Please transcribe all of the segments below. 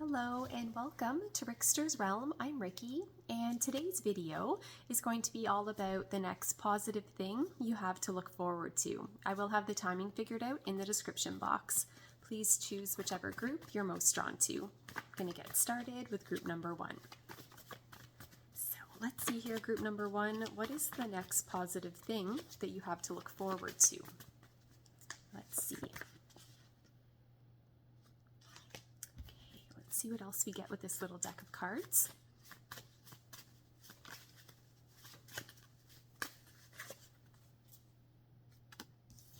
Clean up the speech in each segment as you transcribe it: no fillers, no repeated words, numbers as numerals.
Hello and welcome to Rickster's Realm. I'm Ricky, and today's video is going to be all about the next positive thing you have to look forward to. I will have the timing figured out in the description box. Please choose whichever group you're most drawn to. I'm going to get started with group number 1. So let's see here, group number 1. What is the next positive thing that you have to look forward to? Let's see. See what else we get with this little deck of cards.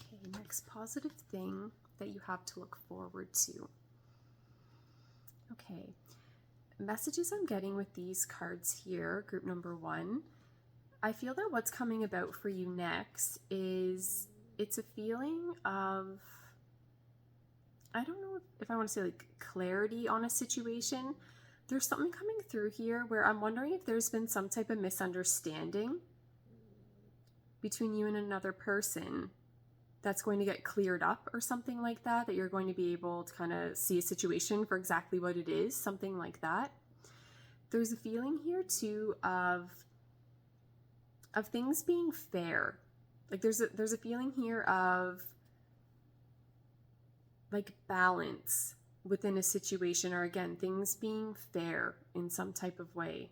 Okay, next positive thing that you have to look forward to. Okay, messages I'm getting with these cards here, group number 1, I feel that what's coming about for you next is it's a feeling of, I don't know if I want to say like clarity on a situation. There's something coming through here where I'm wondering if there's been some type of misunderstanding between you and another person that's going to get cleared up or something like that, that you're going to be able to kind of see a situation for exactly what it is, something like that. There's a feeling here too of things being fair. Like there's a feeling here of like balance within a situation, or again, things being fair in some type of way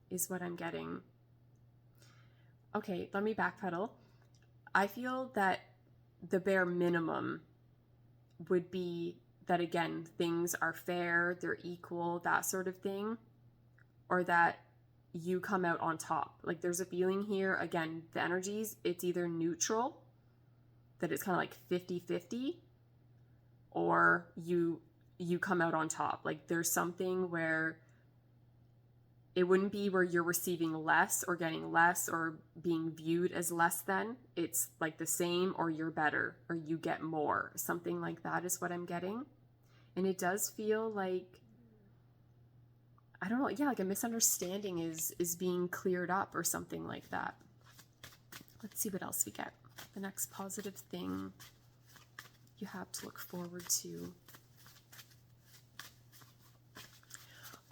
is what I'm getting. Okay, let me backpedal. I feel that the bare minimum would be that, again, things are fair, they're equal, that sort of thing, or that you come out on top. Like there's a feeling here, again, the energies, it's either neutral, that it's kind of like 50-50, or you come out on top. Like there's something where it wouldn't be where you're receiving less or getting less or being viewed as less than. It's like the same, or you're better, or you get more. Something like that is what I'm getting. And it does feel like, I don't know, yeah, like a misunderstanding is being cleared up or something like that. Let's see what else we get. The next positive thing you have to look forward to.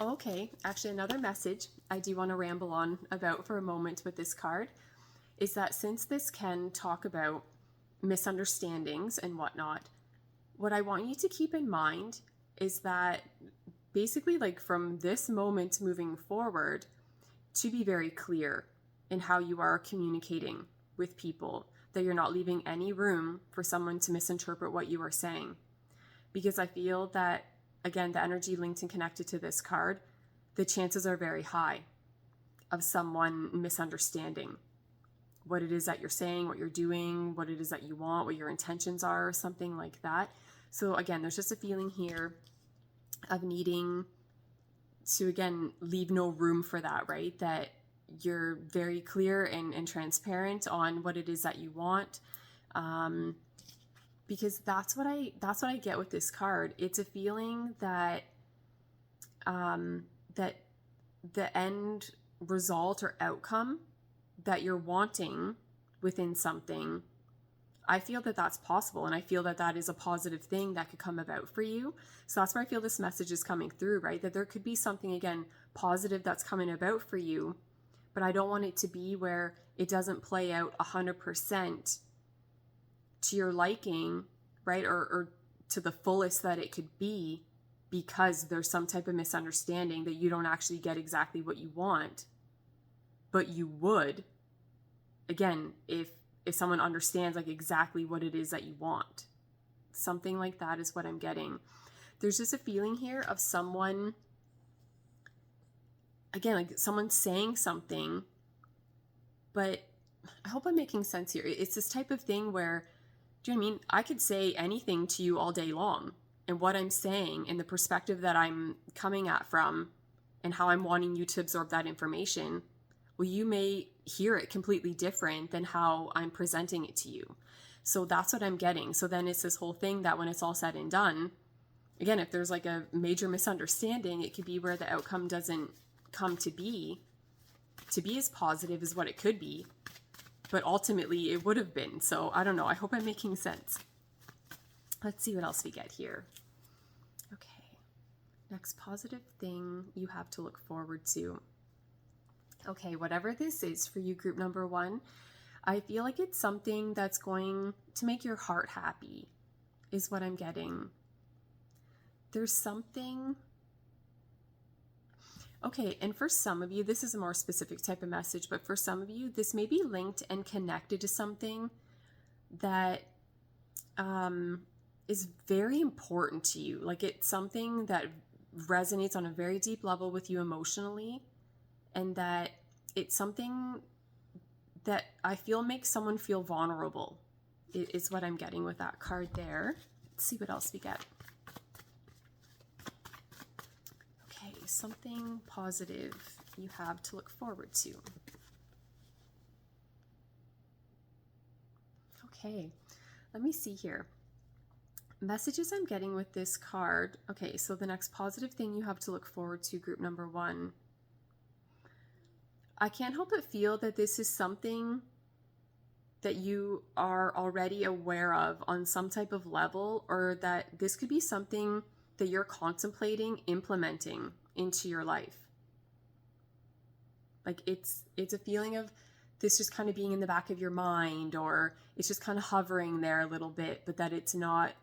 Okay, actually another message I do want to ramble on about for a moment with this card is that since this can talk about misunderstandings and whatnot, what I want you to keep in mind is that basically, like from this moment moving forward, to be very clear in how you are communicating with people, that you're not leaving any room for someone to misinterpret what you are saying. Because I feel that, again, the energy linked and connected to this card, the chances are very high of someone misunderstanding what it is that you're saying, what you're doing, what it is that you want, what your intentions are, or something like that. So again, there's just a feeling here of needing to, again, leave no room for that, right? That you're very clear and transparent on what it is that you want, because that's what I get with this card. It's a feeling that that the end result or outcome that you're wanting within something, I feel that that's possible, and I feel that that is a positive thing that could come about for you. So that's where I feel this message is coming through, right? That there could be something, again, positive that's coming about for you, but I don't want it to be where it doesn't play out 100% to your liking, right? Or to the fullest that it could be, because there's some type of misunderstanding that you don't actually get exactly what you want, but you would, again, if someone understands like exactly what it is that you want. Something like that is what I'm getting. There's just a feeling here of someone, again, like someone saying something, but I hope I'm making sense here. It's this type of thing where, do you know what I mean? I could say anything to you all day long, and what I'm saying and the perspective that I'm coming at from and how I'm wanting you to absorb that information, well, you may hear it completely different than how I'm presenting it to you. So that's what I'm getting. So then it's this whole thing that when it's all said and done, again, if there's like a major misunderstanding, it could be where the outcome doesn't come to be as positive as what it could be, but ultimately it would have been. So I don't know. I hope I'm making sense. Let's see what else we get here. Okay. Next positive thing you have to look forward to. Okay, whatever this is for you, group number 1, I feel like it's something that's going to make your heart happy, is what I'm getting. There's something... Okay, and for some of you, this is a more specific type of message, but for some of you, this may be linked and connected to something that is very important to you. Like it's something that resonates on a very deep level with you emotionally, and that it's something that I feel makes someone feel vulnerable, is what I'm getting with that card there. Let's see what else we get. Okay, something positive you have to look forward to. Okay, let me see here. Messages I'm getting with this card. Okay, so the next positive thing you have to look forward to, group number 1. I can't help but feel that this is something that you are already aware of on some type of level, or that this could be something that you're contemplating implementing into your life. Like it's a feeling of this just kind of being in the back of your mind, or it's just kind of hovering there a little bit, but that it's not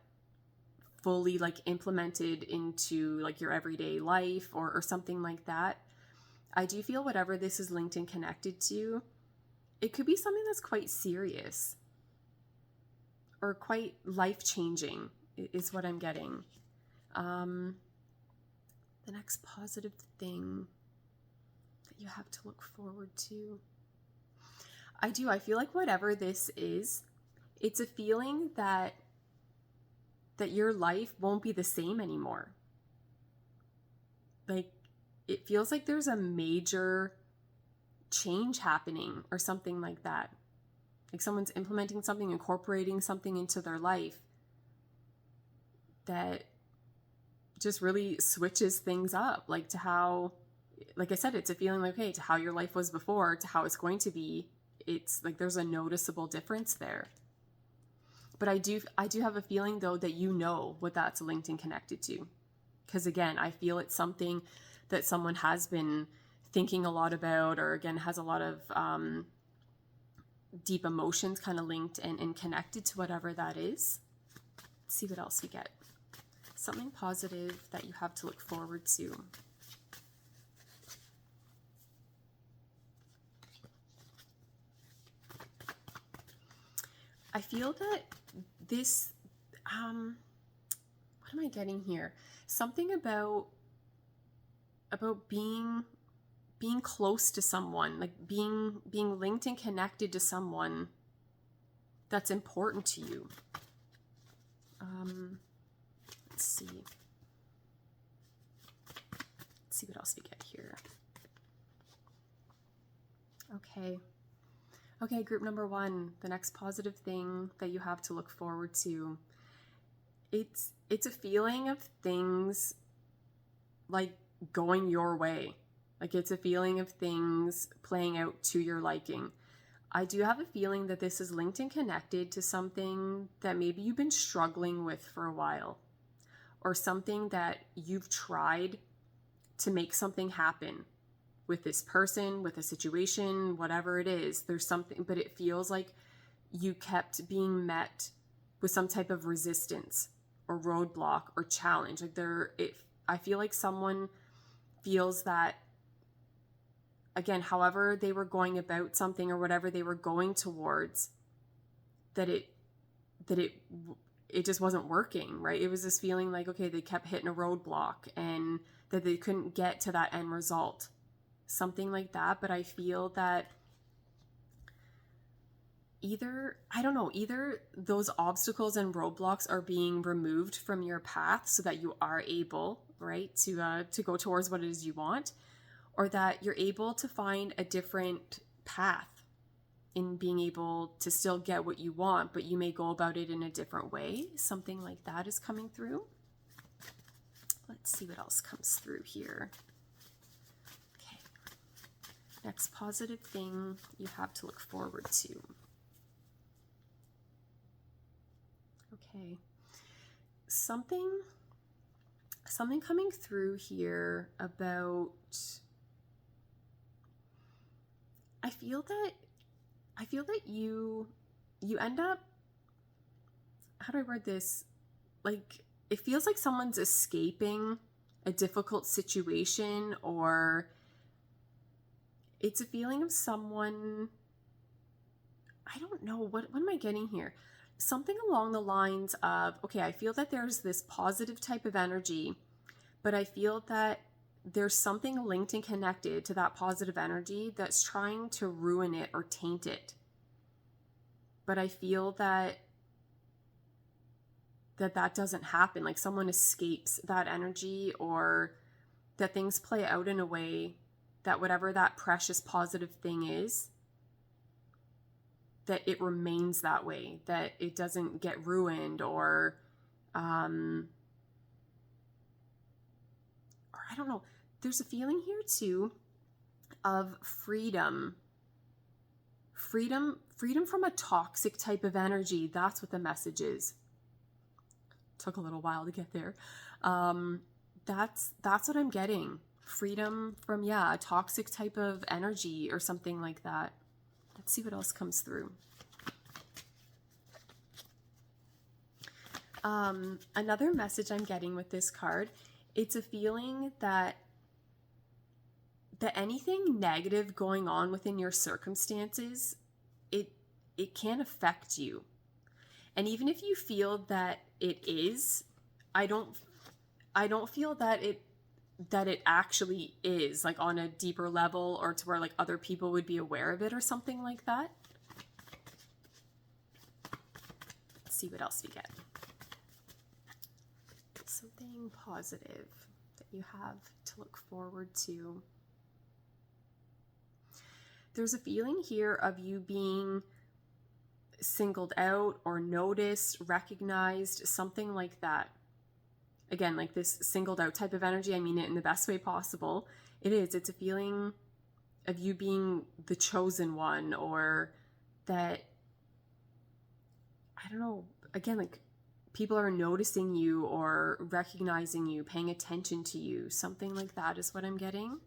fully like implemented into like your everyday life or something like that. I do feel whatever this is linked and connected to, it could be something that's quite serious or quite life-changing is what I'm getting. The next positive thing that you have to look forward to. I feel like whatever this is, it's a feeling that your life won't be the same anymore. Like, it feels like there's a major change happening or something like that. Like someone's implementing something, incorporating something into their life that just really switches things up. Like to how, like I said, it's a feeling like, okay, to how your life was before to how it's going to be. It's like there's a noticeable difference there. But I do have a feeling though that you know what that's linked and connected to. Because again, I feel it's something that someone has been thinking a lot about, or again, has a lot of deep emotions kind of linked and connected to whatever that is. Let's see what else we get. Something positive that you have to look forward to. I feel that this, what am I getting here? Something about being close to someone, like being linked and connected to someone that's important to you. Let's see what else we get here. Okay, group number 1, the next positive thing that you have to look forward to. It's a feeling of things like going your way. Like it's a feeling of things playing out to your liking. I do have a feeling that this is linked and connected to something that maybe you've been struggling with for a while, or something that you've tried to make something happen with this person, with a situation, whatever it is. There's something, but it feels like you kept being met with some type of resistance or roadblock or challenge. Like I feel like someone feels that, again, however they were going about something or whatever they were going towards, that it just wasn't working, right? It was this feeling like, okay, they kept hitting a roadblock and that they couldn't get to that end result. Something like that. But I feel that either those obstacles and roadblocks are being removed from your path so that you are able, right, to go towards what it is you want, or that you're able to find a different path in being able to still get what you want, but you may go about it in a different way. Something like that is coming through. Let's see what else comes through here. Okay. Next positive thing you have to look forward to. Okay. Something something coming through here about, I feel that you end up, how do I word this? Like, it feels like someone's escaping a difficult situation, or it's a feeling of someone, I don't know, what am I getting here? Something along the lines of, okay, I feel that there's this positive type of energy, but I feel that there's something linked and connected to that positive energy that's trying to ruin it or taint it. But I feel that doesn't happen. Like someone escapes that energy, or that things play out in a way that whatever that precious positive thing is, that it remains that way, that it doesn't get ruined, or I don't know. There's a feeling here too of freedom from a toxic type of energy. That's what the message is. Took a little while to get there. That's what I'm getting. Freedom from, a toxic type of energy or something like that. Let's see what else comes through. Another message I'm getting with this card, it's a feeling that anything negative going on within your circumstances, it can affect you. And even if you feel that it is, I don't feel that it actually is, like on a deeper level, or to where like other people would be aware of it or something like that. Let's see what else we get. Something positive that you have to look forward to. There's a feeling here of you being singled out or noticed, recognized, something like that. Again, like this singled out type of energy, I mean it in the best way possible. It's a feeling of you being the chosen one, or that, I don't know, again, like people are noticing you or recognizing you, paying attention to you. Something like that is what I'm getting.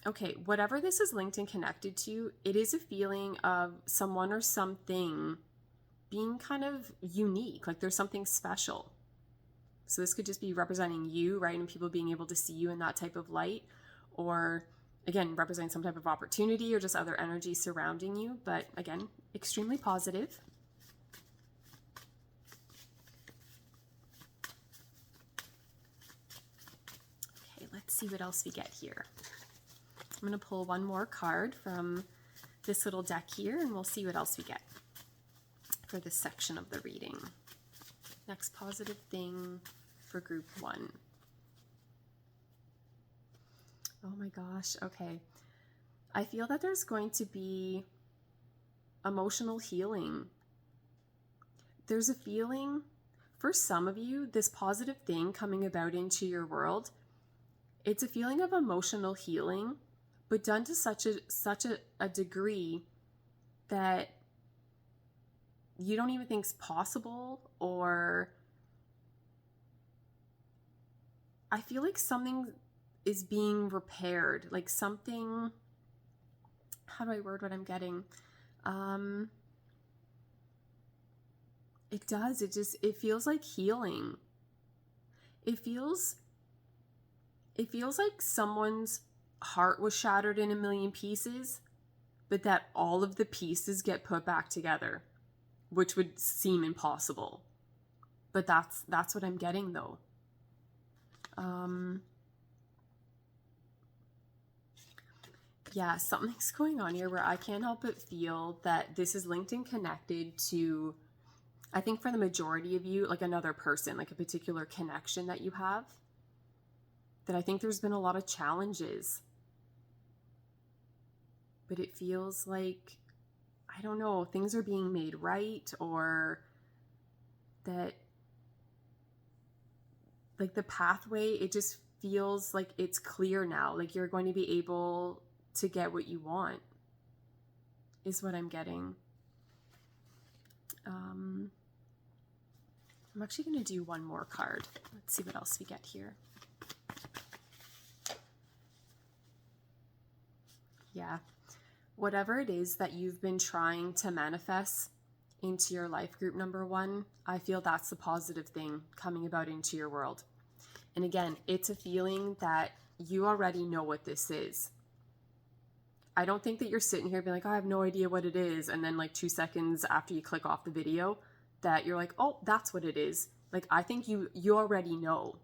Okay, whatever this is linked and connected to, it is a feeling of someone or something being kind of unique, like there's something special. So this could just be representing you, right? And people being able to see you in that type of light, or again, representing some type of opportunity or just other energy surrounding you. But again, extremely positive. Okay, let's see what else we get here. I'm going to pull one more card from this little deck here, and we'll see what else we get for this section of the reading. Next positive thing for group 1. Oh my gosh, okay. I feel that there's going to be emotional healing. There's a feeling, for some of you, this positive thing coming about into your world, it's a feeling of emotional healing, but done to such a degree that you don't even think is possible, or I feel like something is being repaired, like something, how do I word what I'm getting? It feels like healing. It feels like someone's heart was shattered in a million pieces, but that all of the pieces get put back together, which would seem impossible. But that's what I'm getting though. Yeah, something's going on here where I can't help but feel that this is linked and connected to, I think for the majority of you, like another person, like a particular connection that you have, that I think there's been a lot of challenges. But it feels like, I don't know, things are being made right, or that like the pathway, it just feels like it's clear now. Like you're going to be able to get what you want, is what I'm getting. I'm actually going to do one more card. Let's see what else we get here. Yeah. Whatever it is that you've been trying to manifest into your life, group number 1, I feel that's the positive thing coming about into your world. And again, it's a feeling that you already know what this is. I don't think that you're sitting here being like, oh, I have no idea what it is. And then like 2 seconds after you click off the video that you're like, oh, that's what it is. Like, I think you already know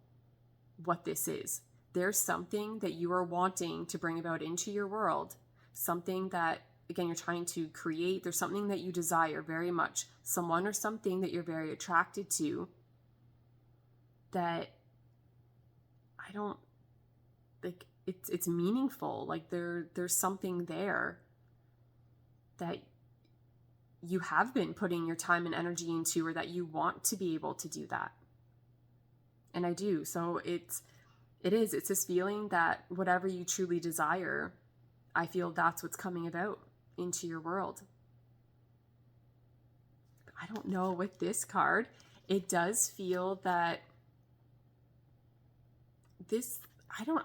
what this is. There's something that you are wanting to bring about into your world. Something that, again, you're trying to create. There's something that you desire very much. Someone or something that you're very attracted to that I don't, like, it's meaningful. Like there's something there that you have been putting your time and energy into, or that you want to be able to do that. And I do. So it's this feeling that whatever you truly desire, I feel that's what's coming about into your world. I don't know, with this card, it does feel that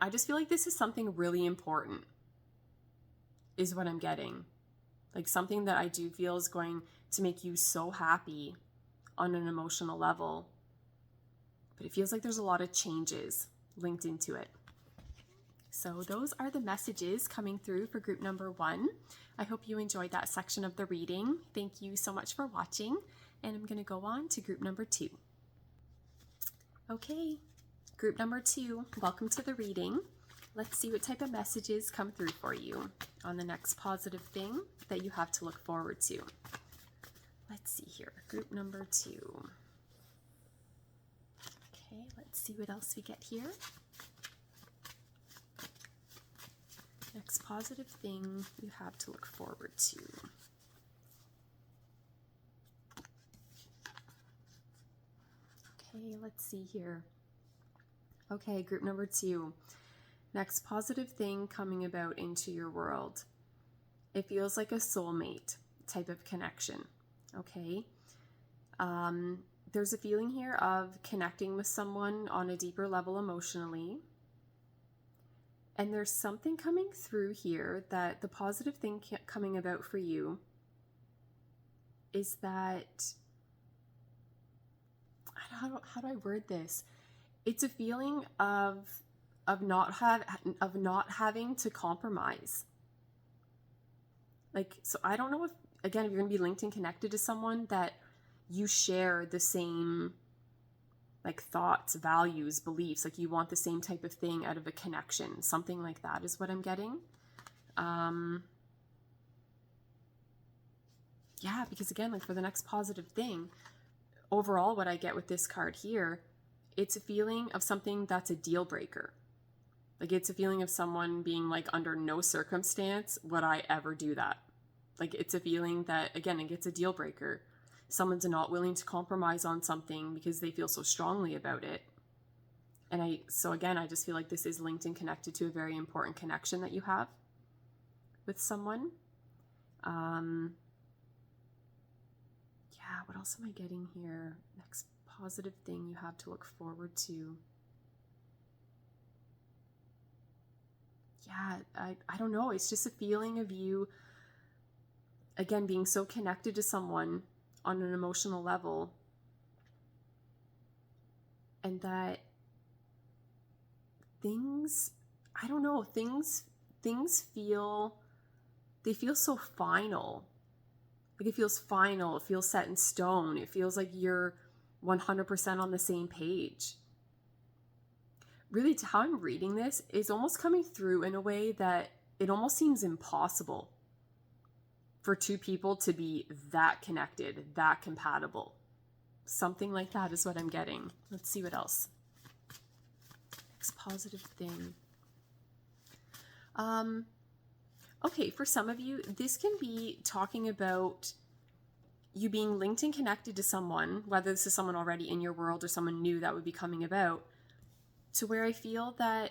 I just feel like this is something really important, is what I'm getting. Like something that I do feel is going to make you so happy on an emotional level. But it feels like there's a lot of changes linked into it. So those are the messages coming through for group number 1. I hope you enjoyed that section of the reading. Thank you so much for watching. And I'm going to go on to group number 2. Okay. Group number 2, welcome to the reading. Let's see what type of messages come through for you on the next positive thing that you have to look forward to. Let's see here, group number 2. Okay, let's see what else we get here. Next positive thing you have to look forward to. Okay, let's see here. Okay, group number 2. Next positive thing coming about into your world. It feels like a soulmate type of connection. Okay. There's a feeling here of connecting with someone on a deeper level emotionally. And there's something coming through here that the positive thing coming about for you is that, how do I word this? It's a feeling of not having to compromise. Like, so I don't know if you're going to be linked and connected to someone that you share the same, like, thoughts, values, beliefs, like you want the same type of thing out of a connection. Something like that is what I'm getting. Yeah, because again, like for the next positive thing, overall, what I get with this card here, it's a feeling of something that's a deal breaker. Like it's a feeling of someone being like, under no circumstance would I ever do that. Like it's a feeling that, again, it gets a deal breaker. Someone's not willing to compromise on something because they feel so strongly about it. And so again, I just feel like this is linked and connected to a very important connection that you have with someone. Yeah, what else am I getting here? Next positive thing you have to look forward to. Yeah, I don't know. It's just a feeling of you, again, being so connected to someone on an emotional level. And that things feel so final. Like it feels final. It feels set in stone. It feels like you're 100% on the same page. Really, how I'm reading this is almost coming through in a way that it almost seems impossible for two people to be that connected, that compatible. Something like that is what I'm getting. Let's see what else. Next positive thing. Okay, for some of you, this can be talking about you being linked and connected to someone, whether this is someone already in your world or someone new that would be coming about, to where I feel that,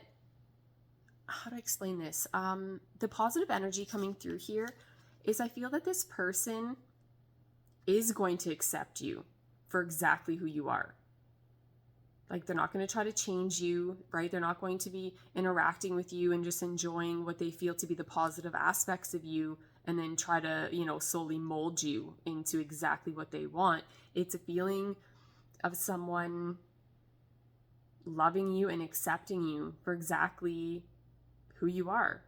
how do I explain this? The positive energy coming through here is I feel that this person is going to accept you for exactly who you are. Like, they're not going to try to change you, right? They're not going to be interacting with you and just enjoying what they feel to be the positive aspects of you and then try to, slowly mold you into exactly what they want. It's a feeling of someone loving you and accepting you for exactly who you are.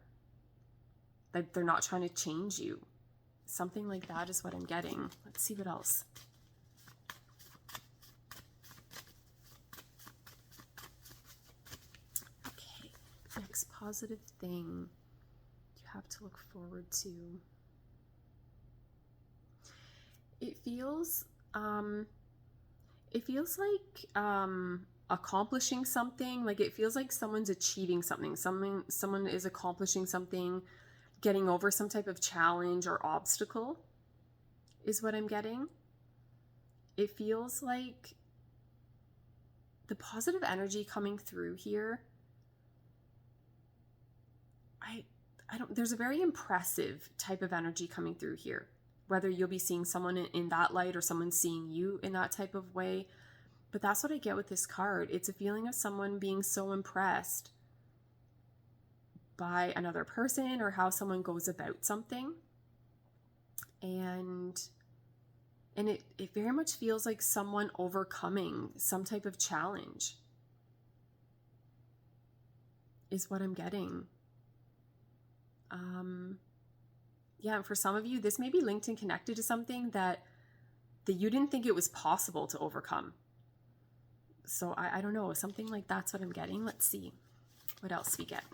Like, they're not trying to change you. Something like that is what I'm getting. Let's see what else. Okay, next positive thing you have to look forward to. It feels like accomplishing something. Like, it feels like someone's achieving something. Someone is accomplishing something, getting over some type of challenge or obstacle is what I'm getting. It feels like the positive energy coming through here. There's a very impressive type of energy coming through here. Whether you'll be seeing someone in that light or someone seeing you in that type of way. But that's what I get with this card. It's a feeling of someone being so impressed by another person or how someone goes about something. And it very much feels like someone overcoming some type of challenge is what I'm getting. Yeah, and for some of you, this may be linked and connected to something that you didn't think it was possible to overcome. So I don't know, something like that's what I'm getting. Let's see what else we get.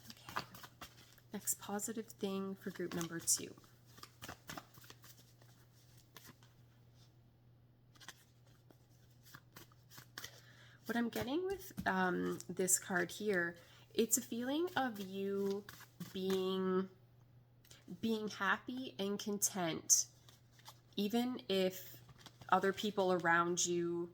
Okay, next positive thing for group number 2. What I'm getting with this card here, it's a feeling of you being happy and content, even if other people around you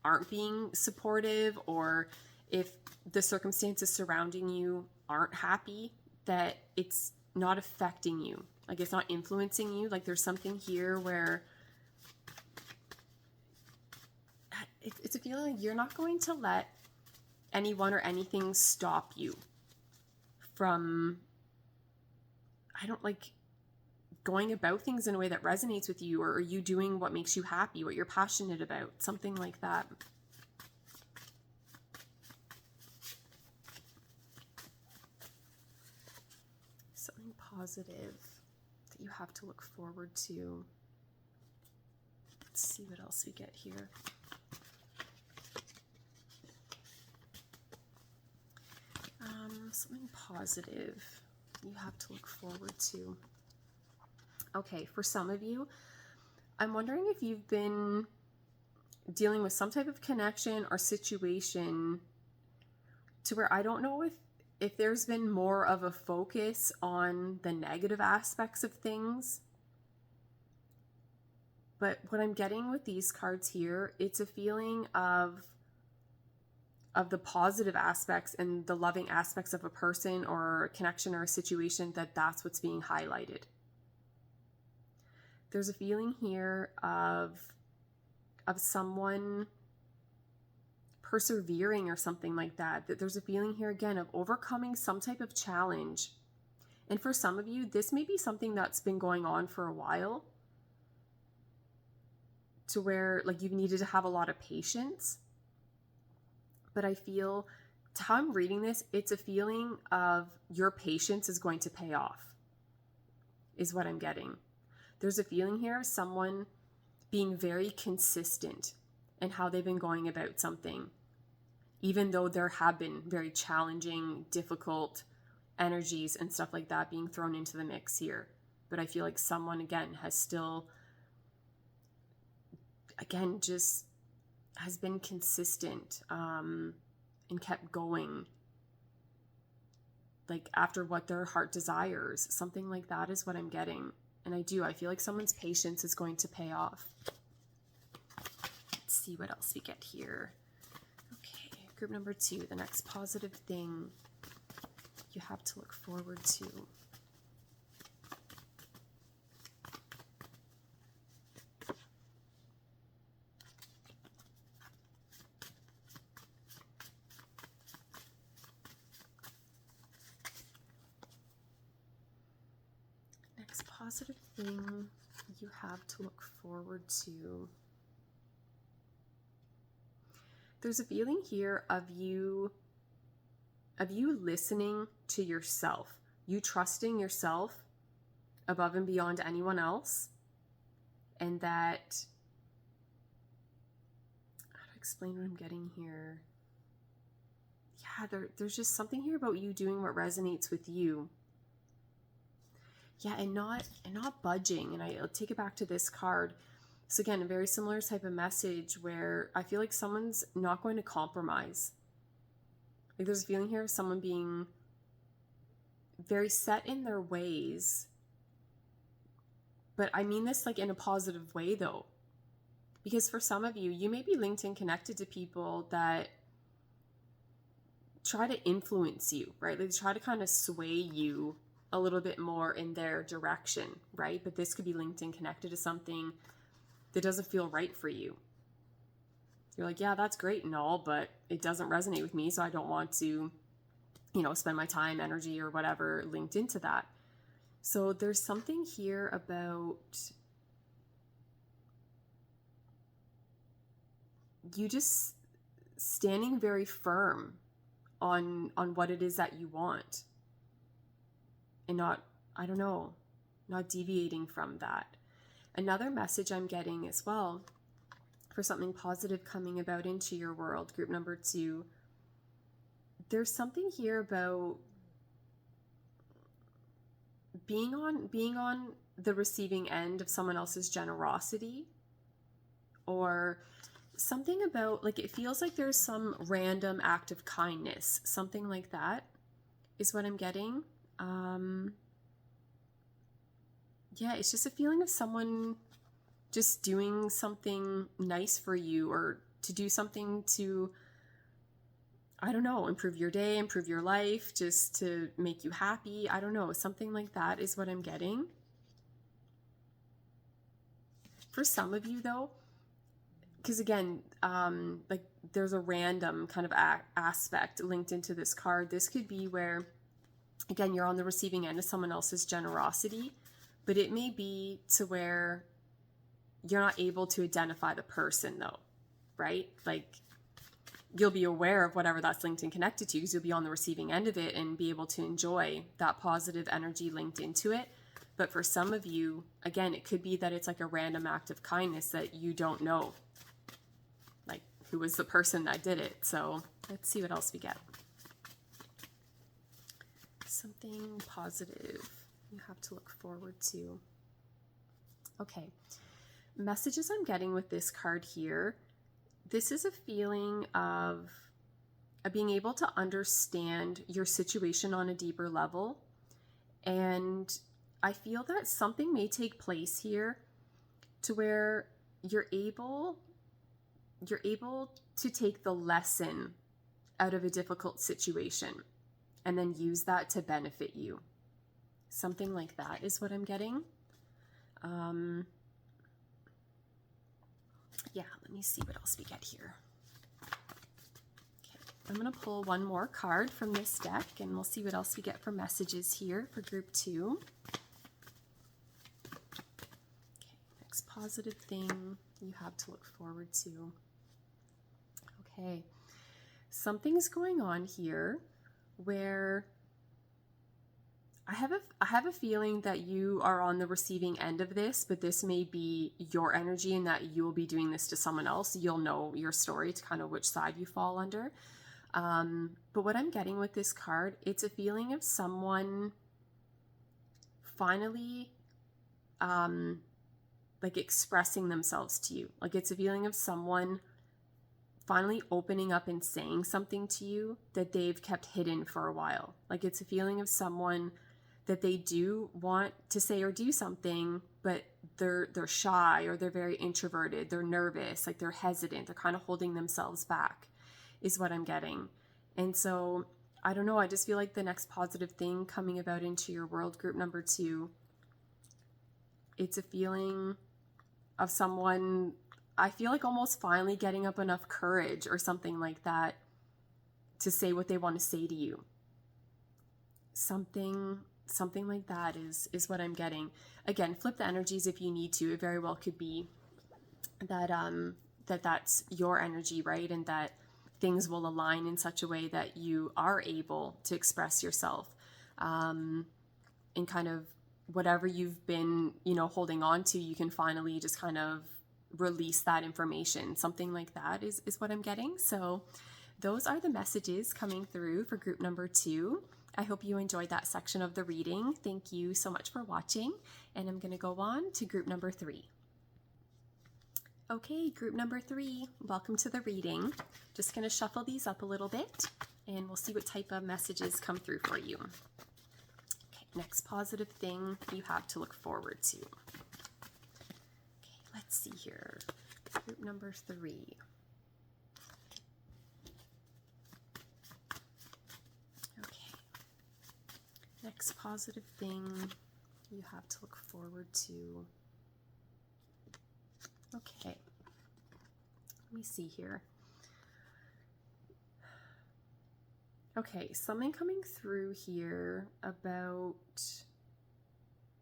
aren't being supportive, or if the circumstances surrounding you aren't happy, that it's not affecting you. Like, it's not influencing you. Like, there's something here where it's a feeling like you're not going to let anyone or anything stop you from, going about things in a way that resonates with you, or are you doing what makes you happy, what you're passionate about, something like that. Something positive that you have to look forward to. Let's see what else we get here. Something positive you have to look forward to. Okay, for some of you, I'm wondering if you've been dealing with some type of connection or situation to where I don't know if there's been more of a focus on the negative aspects of things. But what I'm getting with these cards here, it's a feeling of the positive aspects and the loving aspects of a person or a connection or a situation, that's what's being highlighted. There's a feeling here of someone persevering or something like that. That there's a feeling here again of overcoming some type of challenge. And for some of you, this may be something that's been going on for a while, to where like you've needed to have a lot of patience. But I feel, to how I'm reading this, it's a feeling of your patience is going to pay off, is what I'm getting. There's a feeling here of someone being very consistent in how they've been going about something, even though there have been very challenging, difficult energies and stuff like that being thrown into the mix here. But I feel like someone, again, has still, again, just has been consistent and kept going, like after what their heart desires. Something like that is what I'm getting. And I feel like someone's patience is going to pay off. Let's see what else we get here. Okay, group number 2, the next positive thing you have to look forward to. positive thing you have to look forward to? There's a feeling here of you listening to yourself, you trusting yourself above and beyond anyone else, and that, how to explain what I'm getting here? Yeah, there's just something here about you doing what resonates with you. Yeah, and not budging. And I'll take it back to this card. So again, a very similar type of message where I feel like someone's not going to compromise. Like there's a feeling here of someone being very set in their ways. But I mean this like in a positive way though. Because for some of you, you may be linked and connected to people that try to influence you, right? They try to kind of sway you a little bit more in their direction, right? But this could be linked and connected to something that doesn't feel right for you. You're like, yeah, that's great and all, but it doesn't resonate with me, so I don't want to, spend my time, energy, or whatever linked into that. So there's something here about you just standing very firm on what it is that you want and not deviating from that. Another message I'm getting as well for something positive coming about into your world, group number 2, there's something here about being on the receiving end of someone else's generosity, or something about, like, it feels like there's some random act of kindness, something like that is what I'm getting. Yeah, it's just a feeling of someone just doing something nice for you, or to do something to, improve your day, improve your life, just to make you happy. I don't know, something like that is what I'm getting. For some of you though, because again, like there's a random kind of aspect linked into this card. This could be where, again, you're on the receiving end of someone else's generosity, but it may be to where you're not able to identify the person though, right? Like you'll be aware of whatever that's linked and connected to because you'll be on the receiving end of it and be able to enjoy that positive energy linked into it. But for some of you, again, it could be that it's like a random act of kindness that you don't know, like who was the person that did it. So let's see what else we get. Something positive you have to look forward to. Okay. Messages I'm getting with this card here. This is a feeling of being able to understand your situation on a deeper level. And I feel that something may take place here to where you're able to take the lesson out of a difficult situation and then use that to benefit you. Something like that is what I'm getting. Yeah, let me see what else we get here. Okay, I'm going to pull one more card from this deck and we'll see what else we get for messages here for group 2. Okay, next positive thing you have to look forward to. Okay, something's going on here where I have a feeling that you are on the receiving end of this, but this may be your energy and that you will be doing this to someone else. You'll know your story to kind of which side you fall under. But what I'm getting with this card, it's a feeling of someone finally like expressing themselves to you. Like it's a feeling of someone finally opening up and saying something to you that they've kept hidden for a while. Like it's a feeling of someone that they do want to say or do something, but they're shy, or they're very introverted, they're nervous, like they're hesitant, they're kind of holding themselves back is what I'm getting. And so I don't know, I just feel like the next positive thing coming about into your world, group number 2, it's a feeling of someone, I feel like almost finally getting up enough courage or something like that to say what they want to say to you. Something Something like that is what I'm getting. Again, flip the energies if you need to. It very well could be that that's your energy, right? And that things will align in such a way that you are able to express yourself in kind of whatever you've been, holding on to. You can finally just kind of release that information. Something like that is what I'm getting. So those are the messages coming through for group number 2. I hope you enjoyed that section of the reading. Thank you so much for watching. And I'm going to go on to group number 3. Okay, group number 3, welcome to the reading. Just going to shuffle these up a little bit and we'll see what type of messages come through for you. Okay, next positive thing you have to look forward to. Okay, let's see here. Group number 3. Next positive thing you have to look forward to. Okay, let me see here. Okay, something coming through here about,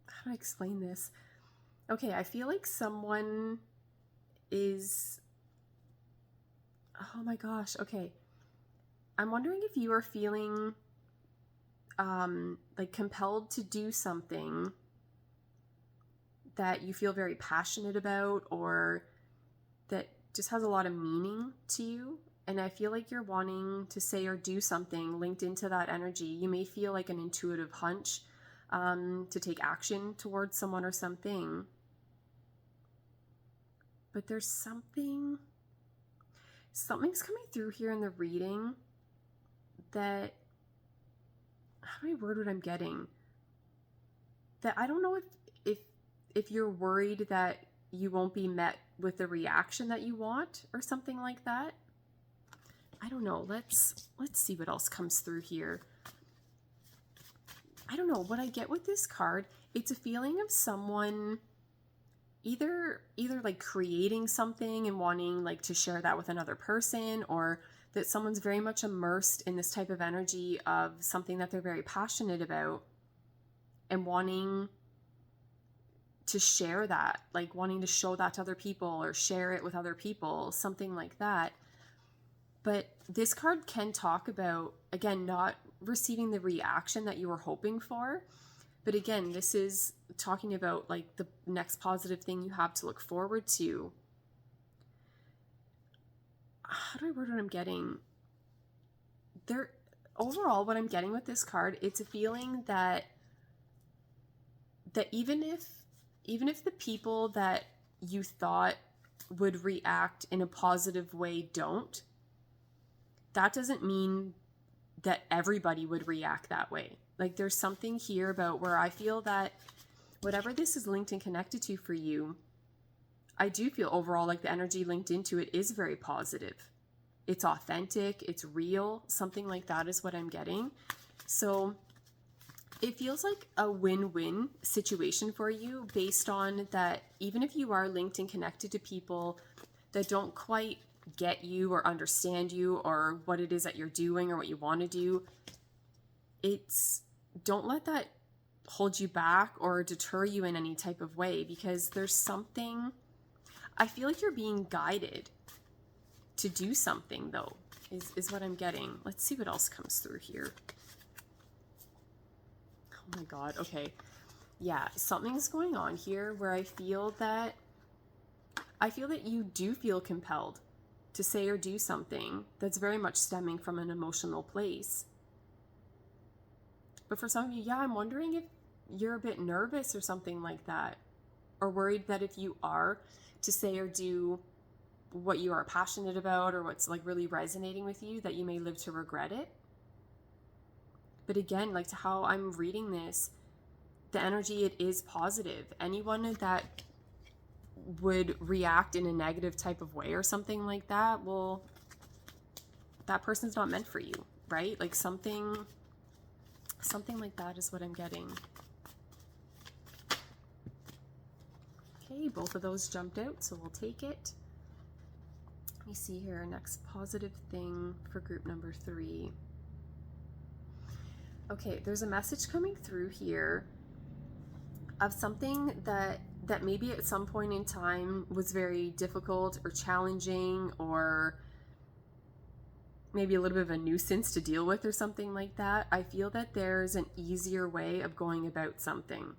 how do I explain this? Okay, I feel like someone is, oh my gosh, okay. I'm wondering if you are feeling like compelled to do something that you feel very passionate about, or that just has a lot of meaning to you. And I feel like you're wanting to say or do something linked into that energy. You may feel like an intuitive hunch to take action towards someone or something. But there's something's coming through here in the reading that, how do I word what I'm getting? That I don't know if you're worried that you won't be met with the reaction that you want or something like that. I don't know. Let's see what else comes through here. I don't know what I get with this card. It's a feeling of someone either like creating something and wanting like to share that with another person, or that someone's very much immersed in this type of energy of something that they're very passionate about and wanting to share that, like wanting to show that to other people or share it with other people, something like that. But this card can talk about, again, not receiving the reaction that you were hoping for. But again, this is talking about like the next positive thing you have to look forward to. How do I word what I'm getting? Overall, what I'm getting with this card, it's a feeling that even if the people that you thought would react in a positive way don't, that doesn't mean that everybody would react that way. Like there's something here about where I feel that whatever this is linked and connected to for you, I do feel overall like the energy linked into it is very positive. It's authentic, it's real, something like that is what I'm getting. So it feels like a win-win situation for you, based on that even if you are linked and connected to people that don't quite get you or understand you or what it is that you're doing or what you want to do, don't let that hold you back or deter you in any type of way, because there's something, I feel like you're being guided to do something though, is what I'm getting. Let's see what else comes through here. Oh my God. Okay. Yeah. Something's going on here where I feel that you do feel compelled to say or do something that's very much stemming from an emotional place. But for some of you, yeah, I'm wondering if you're a bit nervous or something like that, or worried that if you are to say or do what you are passionate about or what's like really resonating with you, that you may live to regret it. But again, like to how I'm reading this, the energy, it is positive. Anyone that would react in a negative type of way or something like that, well, that person's not meant for you, right? Like something like that is what I'm getting. Okay, both of those jumped out, so we'll take it. Let me see here, next positive thing for group number 3. Okay, there's a message coming through here of something that maybe at some point in time was very difficult or challenging, or maybe a little bit of a nuisance to deal with or something like that. I feel that there's an easier way of going about something.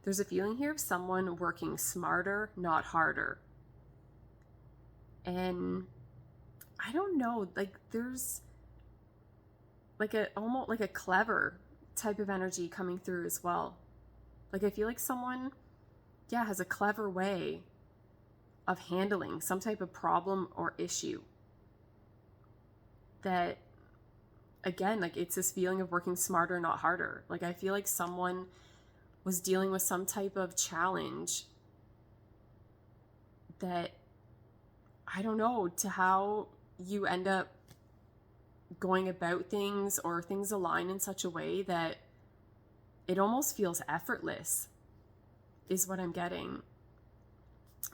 There's a feeling here of someone working smarter, not harder. And I don't know, like there's like a almost like a clever type of energy coming through as well. Like I feel like someone, yeah, has a clever way of handling some type of problem or issue. That, again, like it's this feeling of working smarter, not harder. Like I feel like someone was dealing with some type of challenge that, I don't know, to how you end up going about things, or things align in such a way that it almost feels effortless, is what I'm getting.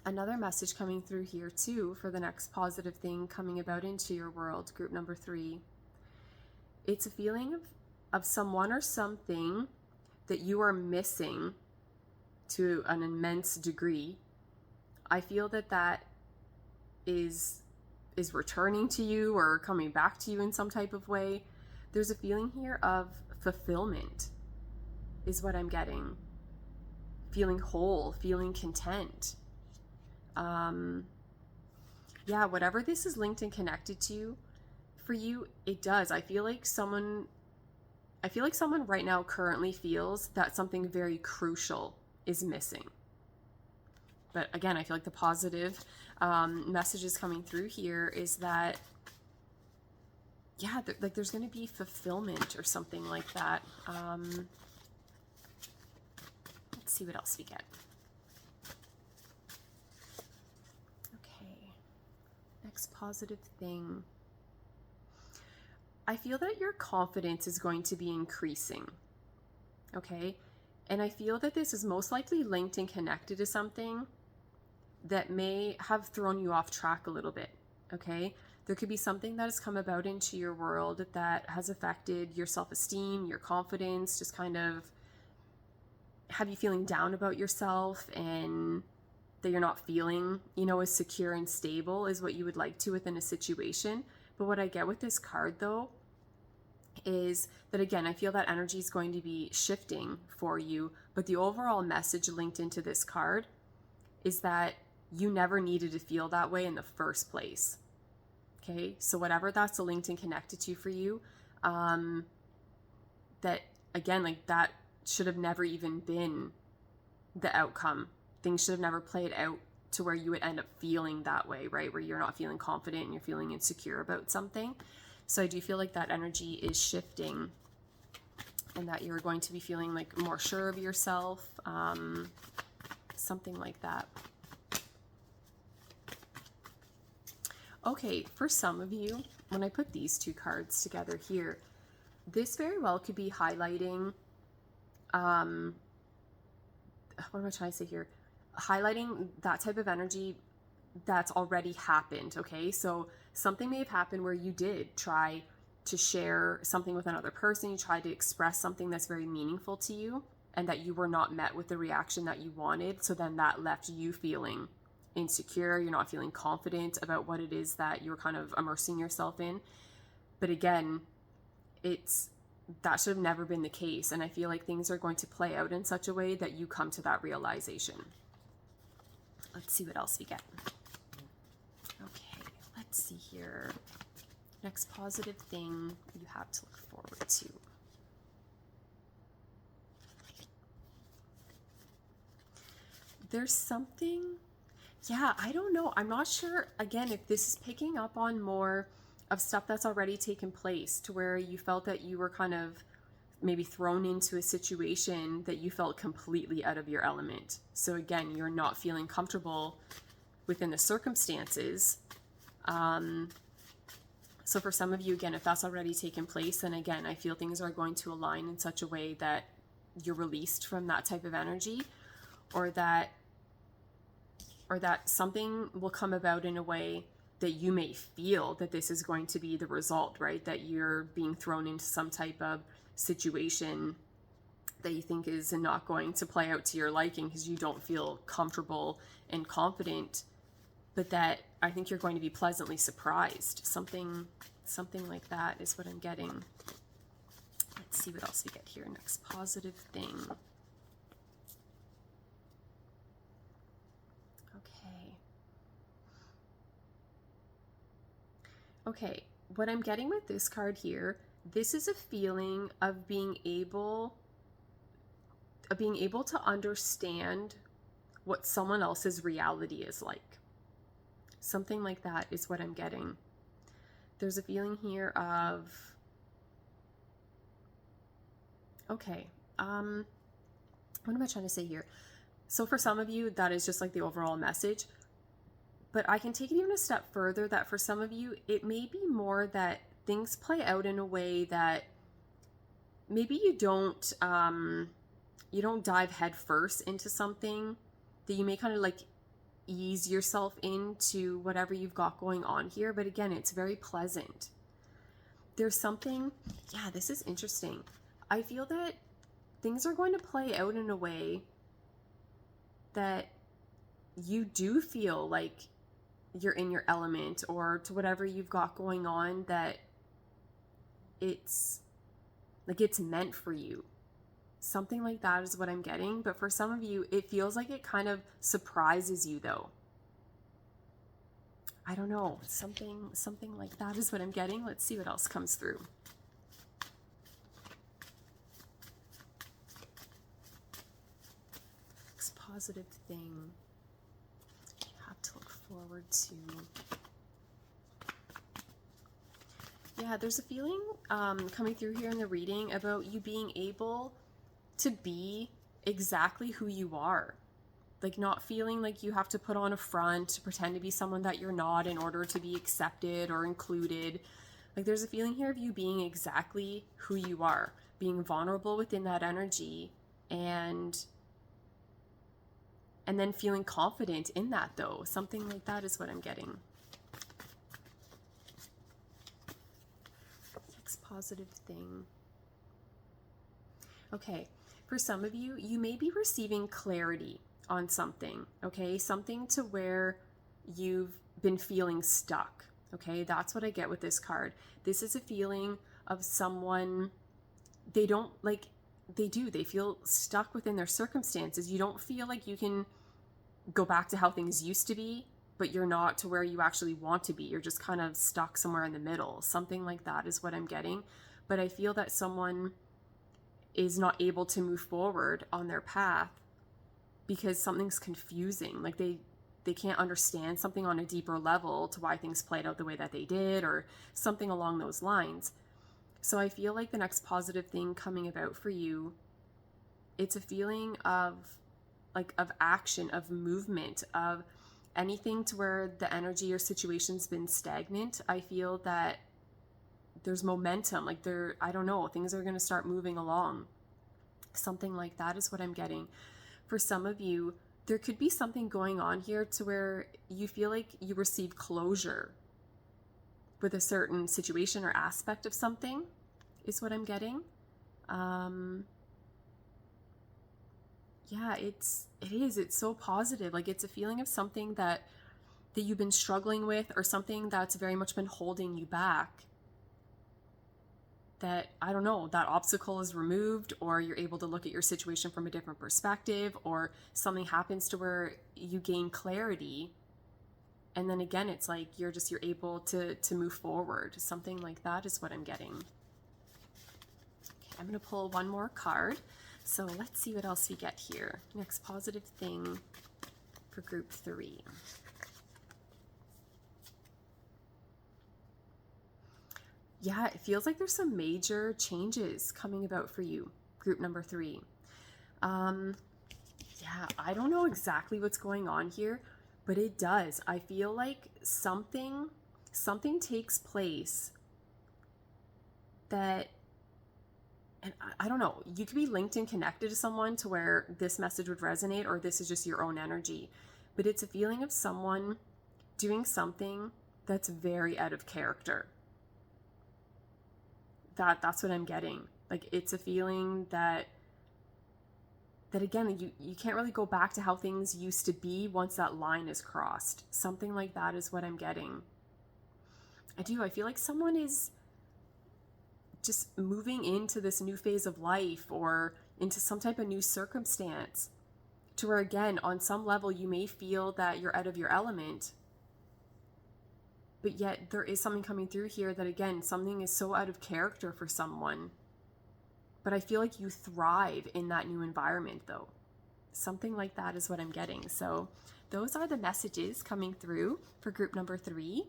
Another message coming through here too for the next positive thing coming about into your world, group number 3. It's a feeling of someone or something that you are missing to an immense degree. I feel that is returning to you or coming back to you in some type of way. There's a feeling here of fulfillment, is what I'm getting. Feeling whole, feeling content. Yeah, whatever this is linked and connected to for you, it does. I feel like someone right now currently feels that something very crucial is missing. But again, I feel like the positive messages coming through here is that, yeah, like there's going to be fulfillment or something like that. Let's see what else we get. Okay, next positive thing. I feel that your confidence is going to be increasing. Okay, and I feel that this is most likely linked and connected to something that may have thrown you off track a little bit. Okay, there could be something that has come about into your world that has affected your self-esteem, your confidence, just kind of have you feeling down about yourself, and that you're not feeling, as secure and stable as what you would like to within a situation. But what I get with this card though is that, again, I feel that energy is going to be shifting for you, but the overall message linked into this card is that you never needed to feel that way in the first place. Okay, so whatever that's linked and connected to for you, that, again, like that should have never even been the outcome. Things should have never played out to where you would end up feeling that way, right? Where you're not feeling confident and you're feeling insecure about something. So I do feel like that energy is shifting, and that you're going to be feeling like more sure of yourself, something like that. Okay, for some of you, when I put these two cards together here, this very well could be highlighting, what am I trying to say here? Highlighting that type of energy that's already happened, okay? So something may have happened where you did try to share something with another person, you tried to express something that's very meaningful to you, and that you were not met with the reaction that you wanted, so then that left you feeling insecure, you're not feeling confident about what it is that you're kind of immersing yourself in. But again, that should have never been the case, and I feel like things are going to play out in such a way that you come to that realization. Let's see what else we get. Okay, let's see here. Next positive thing you have to look forward to. There's something, yeah, I don't know. I'm not sure, again, if this is picking up on more of stuff that's already taken place, to where you felt that you were kind of maybe thrown into a situation that you felt completely out of your element. So again, you're not feeling comfortable within the circumstances. So for some of you, again, if that's already taken place, then again, I feel things are going to align in such a way that you're released from that type of energy, or that something will come about in a way that you may feel that this is going to be the result, right? That you're being thrown into some type of situation that you think is not going to play out to your liking because you don't feel comfortable and confident, but that I think you're going to be pleasantly surprised. Something like that is what I'm getting. Let's see what else we get here. Next positive thing. Okay, what I'm getting with this card here, this is a feeling of being able to understand what someone else's reality is like. Something like that is what I'm getting. There's a feeling here of, okay, what am I trying to say here? So for some of you, that is just like the overall message. But I can take it even a step further, that for some of you, it may be more that things play out in a way that maybe you don't dive head first into something, that you may kind of like ease yourself into whatever you've got going on here. But again, it's very pleasant. There's something, yeah, this is interesting. I feel that things are going to play out in a way that you do feel like you're in your element, or to whatever you've got going on, that it's like it's meant for you. Something like that is what I'm getting. But for some of you, it feels like it kind of surprises you though. I don't know, something like that is what I'm getting. Let's see what else comes through. Next positive thing you have to look forward to. Yeah, there's a feeling coming through here in the reading about you being able to be exactly who you are. Like not feeling like you have to put on a front to pretend to be someone that you're not in order to be accepted or included. Like there's a feeling here of you being exactly who you are, being vulnerable within that energy, and then feeling confident in that though. Something like that is what I'm getting. Next positive thing. Okay, for some of you, you may be receiving clarity on something, okay? Something to where you've been feeling stuck, okay? That's what I get with this card. This is a feeling of someone, they feel stuck within their circumstances. You don't feel like you can go back to how things used to be, but you're not to where you actually want to be. You're just kind of stuck somewhere in the middle. Something like that is what I'm getting. But I feel that someone is not able to move forward on their path because something's confusing. Like they can't understand something on a deeper level to why things played out the way that they did, or something along those lines. So I feel like the next positive thing coming about for you, it's a feeling of action, of movement, of anything to where the energy or situation's been stagnant. I feel that there's momentum, like I don't know, things are going to start moving along. Something like that is what I'm getting. For some of you, there could be something going on here to where you feel like you receive closure with a certain situation or aspect of something, is what I'm getting. Yeah, it's so positive. Like it's a feeling of something that you've been struggling with, or something that's very much been holding you back. That, I don't know, that obstacle is removed, or you're able to look at your situation from a different perspective, or something happens to where you gain clarity. And then again, it's like you're able to move forward. Something like that is what I'm getting. Okay, I'm going to pull one more card. So let's see what else we get here. Next positive thing for group 3. Yeah, it feels like there's some major changes coming about for you, group number 3. Yeah, I don't know exactly what's going on here, but it does. I feel like something takes place that, and I don't know, you could be linked and connected to someone to where this message would resonate, or this is just your own energy. But it's a feeling of someone doing something that's very out of character. That's what I'm getting. Like, it's a feeling that again, you can't really go back to how things used to be once that line is crossed. Something like that is what I'm getting. I feel like someone is just moving into this new phase of life or into some type of new circumstance to where, again, on some level, you may feel that you're out of your element, but yet there is something coming through here that, again, something is so out of character for someone. But I feel like you thrive in that new environment, though. Something like that is what I'm getting. So those are the messages coming through for group number 3.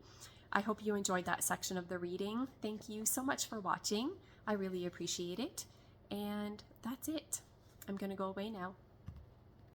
I hope you enjoyed that section of the reading. Thank you so much for watching. I really appreciate it. And that's it. I'm going to go away now.